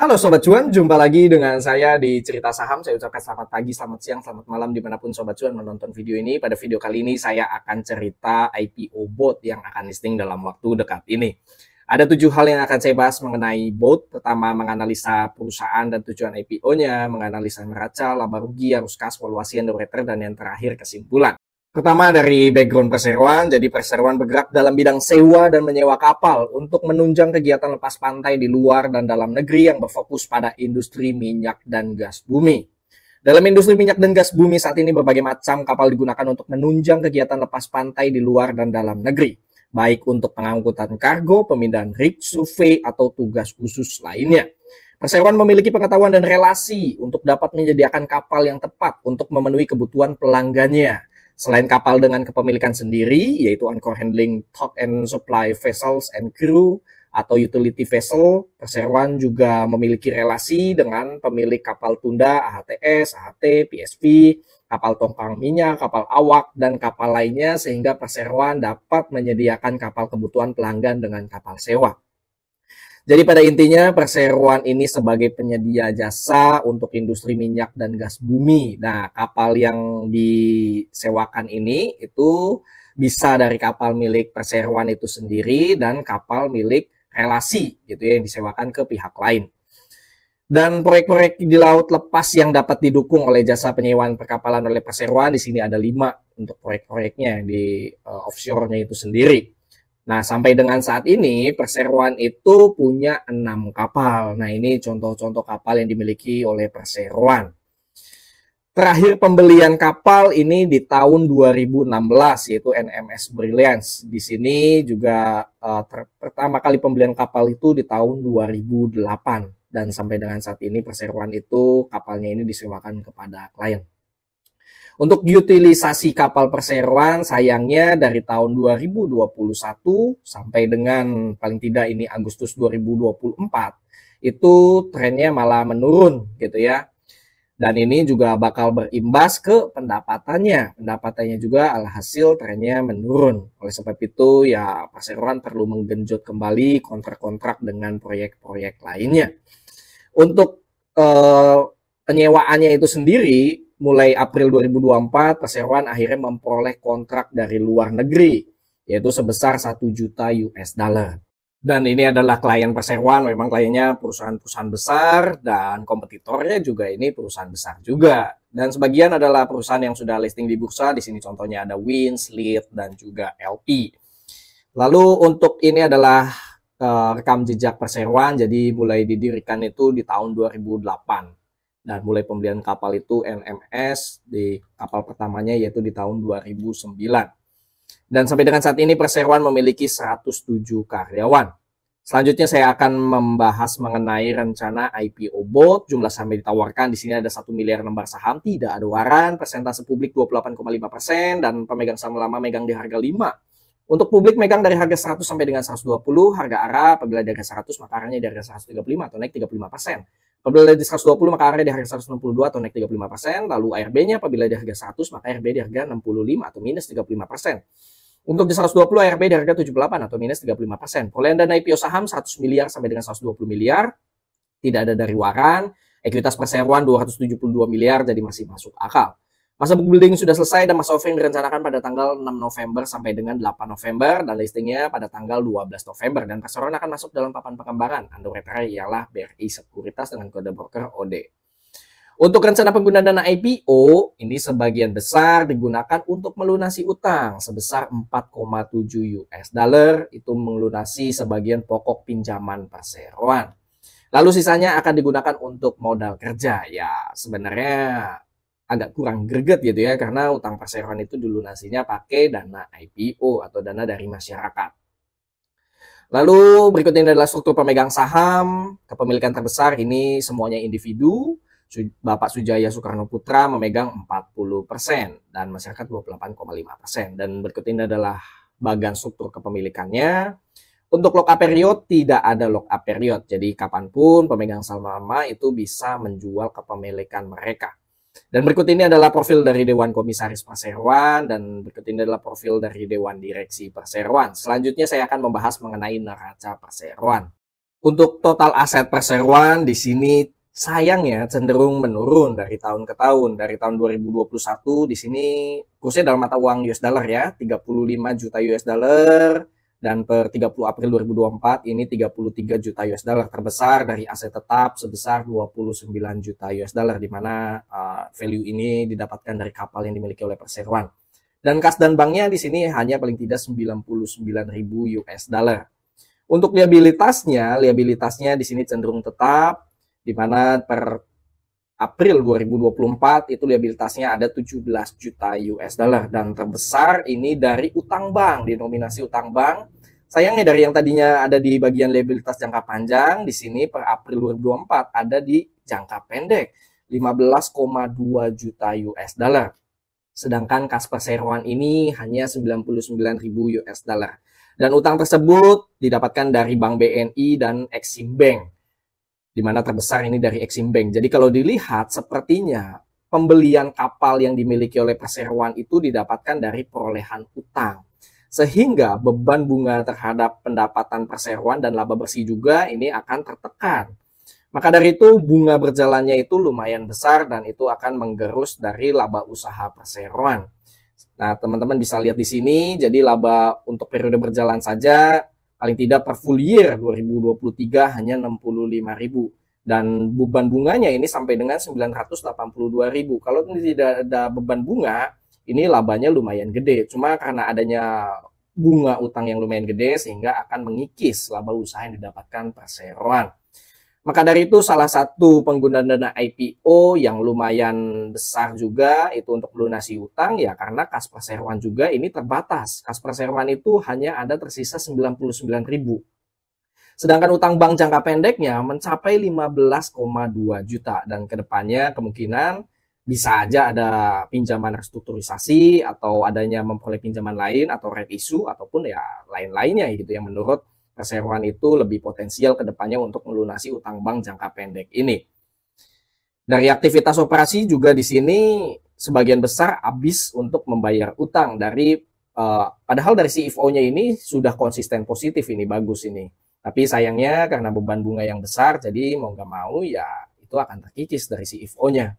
Halo Sobat Cuan, jumpa lagi dengan saya di Cerita Saham. Saya ucapkan selamat pagi, selamat siang, selamat malam dimanapun Sobat Cuan menonton video ini. Pada video kali ini saya akan cerita IPO bot yang akan listing dalam waktu dekat ini. Ada 7 hal yang akan saya bahas mengenai bot. Pertama, menganalisa perusahaan dan tujuan IPO-nya, menganalisa neraca, laba rugi, arus kas, valuasi, underwriter, dan yang terakhir kesimpulan. Pertama dari background perseroan, jadi perseroan bergerak dalam bidang sewa dan menyewa kapal untuk menunjang kegiatan lepas pantai di luar dan dalam negeri yang berfokus pada industri minyak dan gas bumi. Dalam industri minyak dan gas bumi saat ini berbagai macam kapal digunakan untuk menunjang kegiatan lepas pantai di luar dan dalam negeri, baik untuk pengangkutan kargo, pemindahan rig, survei, atau tugas khusus lainnya. Perseroan memiliki pengetahuan dan relasi untuk dapat menyediakan kapal yang tepat untuk memenuhi kebutuhan pelanggannya. Selain kapal dengan kepemilikan sendiri, yaitu anchor handling, dock and supply vessels and crew, atau utility vessel, perseroan juga memiliki relasi dengan pemilik kapal tunda, AHTS, AHT, PSV, kapal tongkang minyak, kapal awak, dan kapal lainnya, sehingga perseroan dapat menyediakan kapal kebutuhan pelanggan dengan kapal sewa. Jadi pada intinya perseroan ini sebagai penyedia jasa untuk industri minyak dan gas bumi. Nah, kapal yang disewakan ini itu bisa dari kapal milik perseroan itu sendiri dan kapal milik relasi gitu ya, yang disewakan ke pihak lain. Dan proyek-proyek di laut lepas yang dapat didukung oleh jasa penyewaan perkapalan oleh perseroan di sini ada 5 untuk proyek-proyeknya di offshore-nya itu sendiri. Nah, sampai dengan saat ini perseroan itu punya 6 kapal. Nah, ini contoh-contoh kapal yang dimiliki oleh perseroan. Terakhir pembelian kapal ini di tahun 2016 yaitu NMS Brilliance. Di sini juga pertama kali pembelian kapal itu di tahun 2008 dan sampai dengan saat ini perseroan itu kapalnya ini disewakan kepada klien. Untuk utilisasi kapal perseroan sayangnya dari tahun 2021 sampai dengan paling tidak ini Agustus 2024 itu trennya malah menurun gitu ya. Dan ini juga bakal berimbas ke pendapatannya. Pendapatannya juga alhasil trennya menurun. Oleh sebab itu ya perseroan perlu menggenjot kembali kontrak-kontrak dengan proyek-proyek lainnya. Untuk penyewaannya itu sendiri mulai April 2024, perseroan akhirnya memperoleh kontrak dari luar negeri, yaitu sebesar 1 juta US dollar. Dan ini adalah klien perseroan, memang kliennya perusahaan-perusahaan besar, dan kompetitornya juga ini perusahaan besar juga. Dan sebagian adalah perusahaan yang sudah listing di bursa, di sini contohnya ada Wins, Lead, dan juga LP. Lalu untuk ini adalah rekam jejak perseroan, jadi mulai didirikan itu di tahun 2008. Dan mulai pembelian kapal itu NMS di kapal pertamanya yaitu di tahun 2009. Dan sampai dengan saat ini perseroan memiliki 107 karyawan. Selanjutnya saya akan membahas mengenai rencana IPO bot. Jumlah saham yang ditawarkan di sini ada 1 miliar lembar saham, tidak ada waran, persentase publik 28,5% dan pemegang saham lama megang di harga 5. Untuk publik megang dari harga 100 sampai dengan 120, harga ARA apabila di harga 100 maka arahnya di harga 135 atau naik 35%. Apabila di 120 maka ARB di harga 162 atau naik 35%, lalu ARB-nya apabila di harga 100 maka ARB di harga 65 atau minus 35%. Untuk di 120 ARB di harga 78 atau minus 35%. Perolehan dana IPO saham 100 miliar sampai dengan 120 miliar, tidak ada dari waran, ekuitas perseroan 272 miliar jadi masih masuk akal. Masa book building sudah selesai dan masa offering direncanakan pada tanggal 6 November sampai dengan 8 November dan listingnya pada tanggal 12 November dan perseroan akan masuk dalam papan pengembangan. Underwriter ialah BRI Sekuritas dengan kode broker OD. Untuk rencana penggunaan dana IPO ini sebagian besar digunakan untuk melunasi utang sebesar 4,7 US dollar, itu melunasi sebagian pokok pinjaman perseroan. Lalu sisanya akan digunakan untuk modal kerja. Ya sebenarnya agak kurang greget gitu ya, karena utang perseroan itu dilunasinya pakai dana IPO atau dana dari masyarakat. Lalu berikutnya adalah struktur pemegang saham. Kepemilikan terbesar ini semuanya individu. Bapak Sujaya Soekarno Putra memegang 40% dan masyarakat 28,5%. Dan berikut ini adalah bagan struktur kepemilikannya. Untuk lock-up period tidak ada lock-up period. Jadi kapanpun pemegang saham lama itu bisa menjual kepemilikan mereka. Dan berikut ini adalah profil dari Dewan Komisaris Perseroan dan berikut ini adalah profil dari Dewan Direksi Perseroan. Selanjutnya saya akan membahas mengenai neraca perseroan. Untuk total aset perseroan di sini sayangnya cenderung menurun dari tahun ke tahun. Dari tahun 2021 di sini kursnya dalam mata uang US dollar ya, 35 juta US dollar, dan per 30 April 2024 ini 33 juta US dollar, terbesar dari aset tetap sebesar 29 juta US dollar, di mana value ini didapatkan dari kapal yang dimiliki oleh perseroan. Dan kas dan banknya di sini hanya paling tidak 99.000 US dollar. Untuk liabilitasnya di sini cenderung tetap, di mana per April 2024 itu liabilitasnya ada 17 juta US dollar, dan terbesar ini dari utang bank, denominasi utang bank. Sayangnya dari yang tadinya ada di bagian liabilitas jangka panjang, di sini per April 2024 ada di jangka pendek 15,2 juta US dollar. Sedangkan kas perseroan ini hanya 99.000 US dollar. Dan utang tersebut didapatkan dari Bank BNI dan Exim Bank, di mana terbesar ini dari Exim Bank. Jadi kalau dilihat sepertinya pembelian kapal yang dimiliki oleh perseroan itu didapatkan dari perolehan utang. Sehingga beban bunga terhadap pendapatan perseroan dan laba bersih juga ini akan tertekan. Maka dari itu bunga berjalannya itu lumayan besar dan itu akan menggerus dari laba usaha perseroan. Nah, teman-teman bisa lihat di sini, jadi laba untuk periode berjalan saja paling tidak per full year 2023 hanya 65.000, dan beban bunganya ini sampai dengan 982.000. Kalau tidak ada beban bunga, ini labanya lumayan gede. Cuma karena adanya bunga utang yang lumayan gede sehingga akan mengikis laba usaha yang didapatkan perseroan. Maka dari itu salah satu penggunaan dana IPO yang lumayan besar juga itu untuk melunasi utang ya, karena kas perseroan juga ini terbatas. Kas perseroan itu hanya ada tersisa 99.000. Sedangkan utang bank jangka pendeknya mencapai 15,2 juta, dan kedepannya kemungkinan bisa aja ada pinjaman restrukturisasi atau adanya memperoleh pinjaman lain atau right issue ataupun ya lain-lainnya gitu yang menurut perseroan itu lebih potensial ke depannya untuk melunasi utang bank jangka pendek ini. Dari aktivitas operasi juga di sini sebagian besar habis untuk membayar utang dari padahal dari CFO-nya ini sudah konsisten positif, ini bagus ini. Tapi sayangnya karena beban bunga yang besar, jadi mau nggak mau ya itu akan terkikis dari CFO-nya.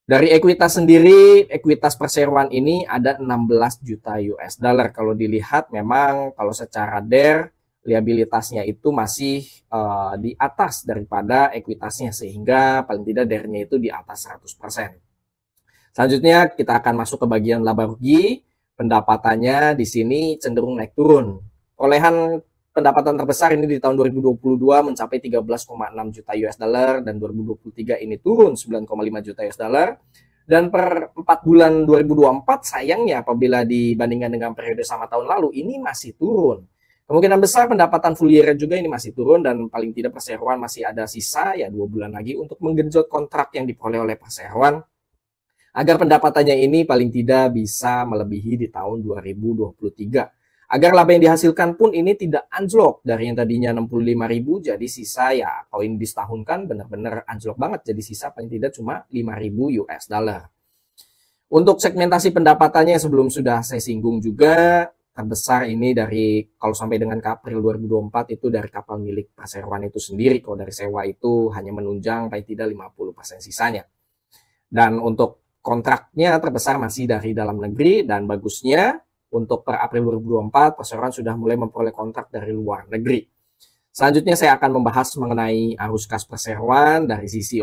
Dari ekuitas sendiri, ekuitas perseroan ini ada 16 juta US dollar. Kalau dilihat memang kalau secara DER, liabilitasnya itu masih di atas daripada ekuitasnya, sehingga paling tidak DER-nya itu di atas 100%. Selanjutnya kita akan masuk ke bagian laba rugi. Pendapatannya di sini cenderung naik turun. Perolehan pendapatan terbesar ini di tahun 2022 mencapai 13,6 juta US dollar, dan 2023 ini turun 9,5 juta US dollar. Dan per 4 bulan 2024 sayangnya apabila dibandingkan dengan periode sama tahun lalu ini masih turun. Kemungkinan besar pendapatan full year juga ini masih turun, dan paling tidak perseroan masih ada sisa ya 2 bulan lagi untuk menggenjot kontrak yang diperoleh oleh perseroan agar pendapatannya ini paling tidak bisa melebihi di tahun 2023. Agar laba yang dihasilkan pun ini tidak anjlok dari yang tadinya 65.000 jadi sisa ya, kalau ini disetahunkan benar-benar anjlok banget, jadi sisa paling tidak cuma 5.000 US dollar. Untuk segmentasi pendapatannya sebelum sudah saya singgung juga, terbesar ini dari kalau sampai dengan April 2024 itu dari kapal milik perseroan itu sendiri. Kalau dari sewa itu hanya menunjang paling tidak 50% sisanya. Dan untuk kontraknya terbesar masih dari dalam negeri, dan bagusnya untuk per April 2024, perseroan sudah mulai memperoleh kontrak dari luar negeri. Selanjutnya saya akan membahas mengenai arus kas perseroan. Dari sisi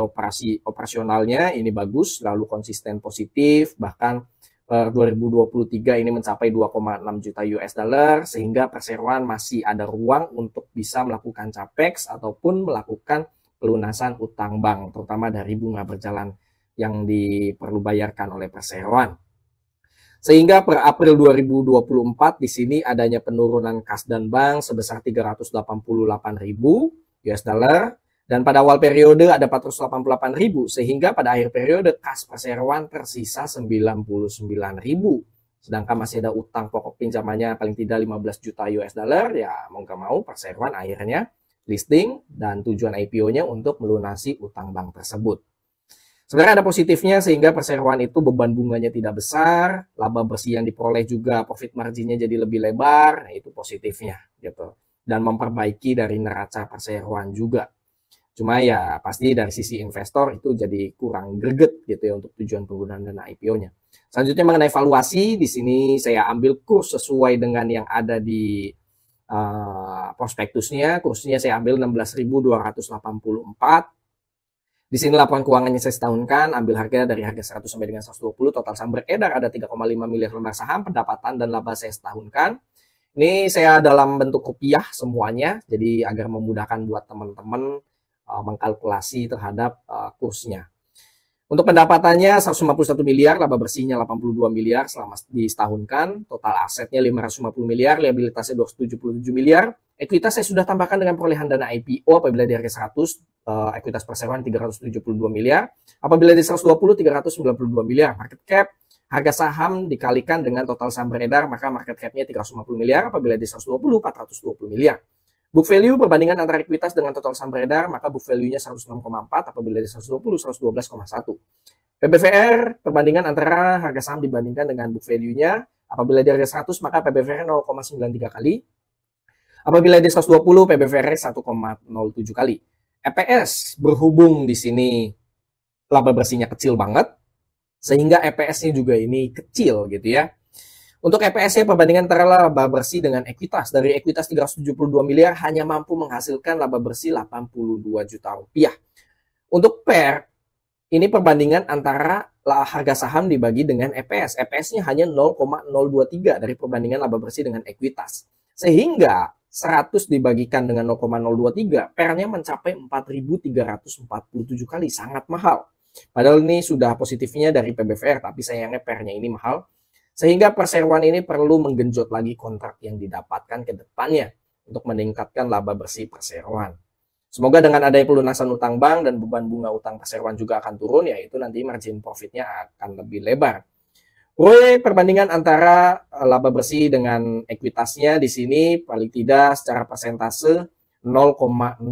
operasionalnya ini bagus, lalu konsisten positif, bahkan per 2023 ini mencapai 2,6 juta US dollar, sehingga perseroan masih ada ruang untuk bisa melakukan capex ataupun melakukan pelunasan utang bank, terutama dari bunga berjalan yang diperlu bayarkan oleh perseroan. Sehingga per April 2024 di sini adanya penurunan kas dan bank sebesar 388.000 US dollar, dan pada awal periode ada 488.000, sehingga pada akhir periode kas perseroan tersisa 99.000. Sedangkan masih ada utang pokok pinjamannya paling tidak 15 juta US dollar, ya mau nggak mau perseroan akhirnya listing, dan tujuan IPO-nya untuk melunasi utang bank tersebut. Sebenarnya ada positifnya, sehingga perseroan itu beban bunganya tidak besar, laba bersih yang diperoleh juga profit marginnya jadi lebih lebar, nah itu positifnya gitu. dan memperbaiki dari neraca perseroan juga. Cuma ya pasti dari sisi investor itu jadi kurang greget gitu ya untuk tujuan penggunaan dana IPO-nya. Selanjutnya mengenai valuasi, di sini saya ambil kurs sesuai dengan yang ada di prospektusnya. Kursnya saya ambil 16.284. Di sini laporan keuangannya saya setahunkan, ambil harga dari harga 100 sampai dengan 120, total saham beredar ada 3,5 miliar lembar saham, pendapatan dan laba saya setahunkan. Ini saya dalam bentuk rupiah semuanya, jadi agar memudahkan buat teman-teman mengkalkulasi terhadap kursnya. Untuk pendapatannya 151 miliar, laba bersihnya 82 miliar selama disetahunkan, total asetnya 550 miliar, liabilitasnya 277 miliar. Ekuitas saya sudah tambahkan dengan perolehan dana IPO apabila di harga 100, ekuitas perseroan 372 miliar, apabila di 120 392 miliar. Market cap harga saham dikalikan dengan total saham beredar, maka market cap-nya 350 miliar, apabila di 120 420 miliar. Book value perbandingan antara ekuitas dengan total saham beredar, maka book value-nya 106,4 apabila di 120 112,1. PBVR perbandingan antara harga saham dibandingkan dengan book value-nya, apabila di harga 100 maka PBVR 0,93 kali. Apabila di 120 PBVR 1,07 kali. EPS berhubung di sini laba bersihnya kecil banget, sehingga EPS-nya juga ini kecil gitu ya. Untuk EPS-nya perbandingan antara laba bersih dengan ekuitas. Dari ekuitas 372 miliar hanya mampu menghasilkan laba bersih 82 juta rupiah. Untuk PER, ini perbandingan antara harga saham dibagi dengan EPS. EPS-nya hanya 0,023 dari perbandingan laba bersih dengan ekuitas. Sehingga 100 dibagikan dengan 0,023, PER-nya mencapai 4.347 kali. Sangat mahal. Padahal ini sudah positifnya dari PBVR, tapi sayangnya PER-nya ini mahal. Sehingga perseroan ini perlu menggenjot lagi kontrak yang didapatkan ke depannya untuk meningkatkan laba bersih perseroan. Semoga dengan adanya pelunasan utang bank dan beban bunga utang perseroan juga akan turun, yaitu nanti margin profitnya akan lebih lebar. ROE perbandingan antara laba bersih dengan ekuitasnya di sini paling tidak secara persentase 0,02%.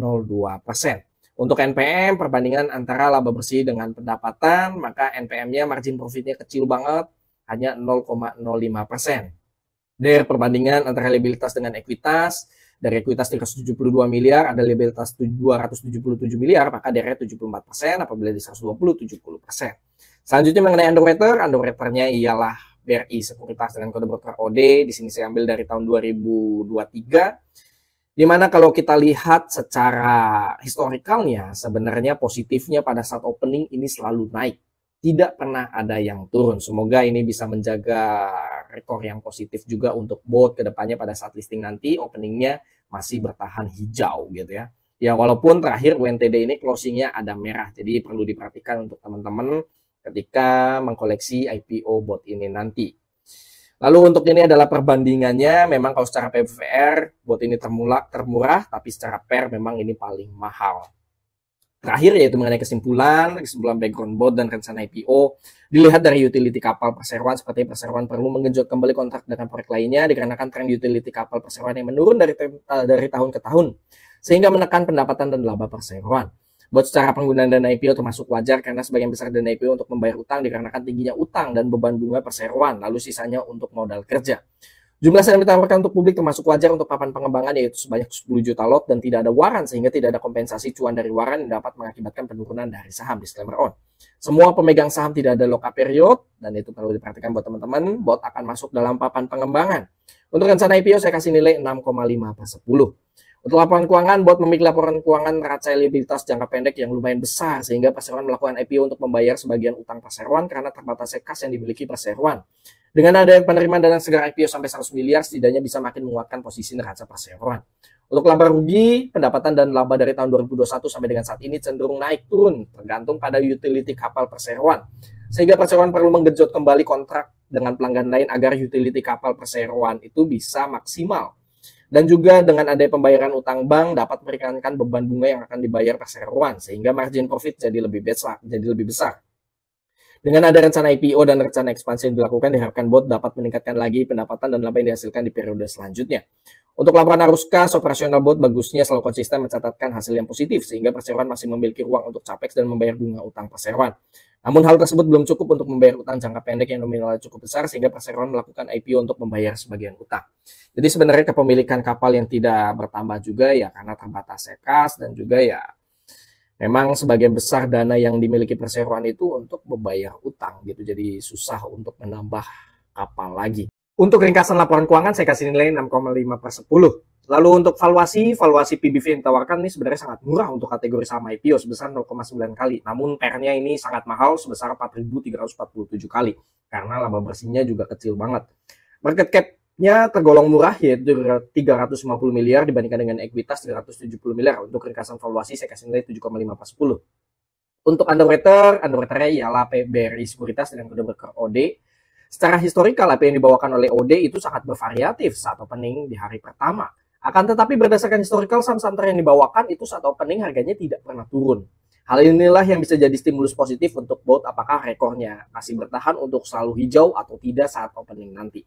Untuk NPM perbandingan antara laba bersih dengan pendapatan, maka NPM-nya margin profitnya kecil banget, hanya 0,05%. Dari perbandingan antara liabilitas dengan ekuitas, dari ekuitas 372 miliar, ada liabilitas 277 miliar, maka DR 74%, apabila di 120, 70%. Selanjutnya mengenai underwriter, underwriternya ialah BRI Sekuritas dengan kode broker OD, di sini saya ambil dari tahun 2023, dimana kalau kita lihat secara historikalnya, sebenarnya positifnya pada saat opening ini selalu naik. Tidak pernah ada yang turun. Semoga ini bisa menjaga rekor yang positif juga untuk BOT ke depannya pada saat listing nanti, openingnya masih bertahan hijau gitu ya. Ya walaupun terakhir WNTD ini closingnya ada merah, jadi perlu diperhatikan untuk teman-teman ketika mengkoleksi IPO BOT ini nanti. Lalu untuk ini adalah perbandingannya, memang kalau secara PBVR BOT ini termurah, tapi secara PER memang ini paling mahal. Terakhir yaitu mengenai kesimpulan background BOT dan rencana IPO. Dilihat dari utility kapal perseroan, seperti perseroan perlu menggenjot kembali kontrak dengan proyek lainnya dikarenakan tren utility kapal perseroan yang menurun dari tahun ke tahun, sehingga menekan pendapatan dan laba perseroan. BOT secara penggunaan dana IPO termasuk wajar karena sebagian besar dana IPO untuk membayar utang dikarenakan tingginya utang dan beban bunga perseroan, lalu sisanya untuk modal kerja. Jumlah saham yang ditawarkan untuk publik termasuk wajar untuk papan pengembangan, yaitu sebanyak 10 juta lot dan tidak ada waran, sehingga tidak ada kompensasi cuan dari waran yang dapat mengakibatkan penurunan dari saham. Disclaimer on. Semua pemegang saham tidak ada lock-up period, dan itu perlu diperhatikan buat teman-teman. BOT akan masuk dalam papan pengembangan. Untuk rencana IPO saya kasih nilai 6,5/10. Untuk laporan keuangan, BOT memiliki laporan keuangan neraca liabilitas jangka pendek yang lumayan besar, sehingga perseroan melakukan IPO untuk membayar sebagian utang perseroan karena terbatasnya kas yang dimiliki perseroan. Dengan adanya penerimaan dana segera IPO sampai 100 miliar, setidaknya bisa makin menguatkan posisi neraca perseroan. Untuk laba rugi, pendapatan dan laba dari tahun 2021 sampai dengan saat ini cenderung naik turun, tergantung pada utility kapal perseroan. Sehingga perseroan perlu menggenjot kembali kontrak dengan pelanggan lain agar utility kapal perseroan itu bisa maksimal. Dan juga dengan adanya pembayaran utang bank dapat meringankan beban bunga yang akan dibayar perseroan, sehingga margin profit jadi lebih besar. Dengan ada rencana IPO dan rencana ekspansi yang dilakukan, diharapkan BOT dapat meningkatkan lagi pendapatan dan laba yang dihasilkan di periode selanjutnya. Untuk laporan arus kas, operasional bot bagusnya selalu konsisten mencatatkan hasil yang positif, sehingga perseroan masih memiliki ruang untuk capex dan membayar bunga utang perseroan. Namun hal tersebut belum cukup untuk membayar utang jangka pendek yang nominalnya cukup besar, sehingga perseroan melakukan IPO untuk membayar sebagian utang. Jadi sebenarnya kepemilikan kapal yang tidak bertambah juga ya karena terbatasnya kas, dan juga ya memang sebagian besar dana yang dimiliki perseroan itu untuk membayar utang gitu. Jadi susah untuk menambah kapal lagi. Untuk ringkasan laporan keuangan saya kasih nilai 6,5/10. Lalu untuk valuasi PBV yang ditawarkan ini sebenarnya sangat murah untuk kategori saham IPO sebesar 0,9 kali. Namun PER-nya ini sangat mahal sebesar 4.347 kali karena laba bersihnya juga kecil banget. Market cap-nya tergolong murah yaitu 350 miliar dibandingkan dengan ekuitas 370 miliar. Untuk ringkasan valuasi saya kasih nilai 7,5/10. Untuk underwater-nya ialah BRI Sekuritas dengan kode broker OD. Secara historikal, apa yang dibawakan oleh OD itu sangat bervariatif saat opening di hari pertama. Akan tetapi berdasarkan historikal, saham-saham yang dibawakan itu saat opening harganya tidak pernah turun. Hal inilah yang bisa jadi stimulus positif untuk bot apakah rekornya masih bertahan untuk selalu hijau atau tidak saat opening nanti.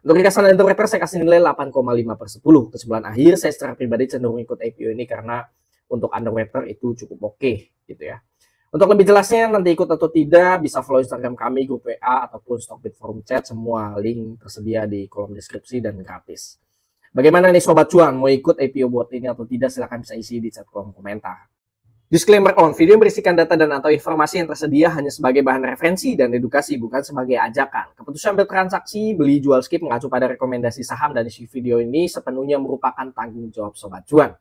Untuk ringkasan underwater saya kasih nilai 8,5/10. Kesimpulan akhir, saya secara pribadi cenderung ikut IPO ini karena untuk underwater itu cukup oke gitu ya. Untuk lebih jelasnya nanti ikut atau tidak bisa follow Instagram kami, grup WA ataupun Stockbit forum chat, semua link tersedia di kolom deskripsi dan gratis. Bagaimana nih Sobat Cuan, mau ikut IPO bot ini atau tidak silahkan bisa isi di chat kolom komentar. Disclaimer on, video yang berisikan data dan atau informasi yang tersedia hanya sebagai bahan referensi dan edukasi, bukan sebagai ajakan. Keputusan bertransaksi, beli, jual, skip mengacu pada rekomendasi saham dan isi video ini sepenuhnya merupakan tanggung jawab Sobat Cuan.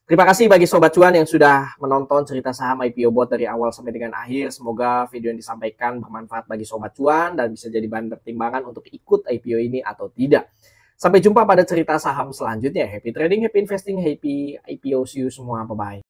Terima kasih bagi Sobat Cuan yang sudah menonton cerita saham IPO bot dari awal sampai dengan akhir. Semoga video yang disampaikan bermanfaat bagi Sobat Cuan dan bisa jadi bahan pertimbangan untuk ikut IPO ini atau tidak. Sampai jumpa pada cerita saham selanjutnya. Happy trading, happy investing, happy IPO. See you semua. Bye-bye.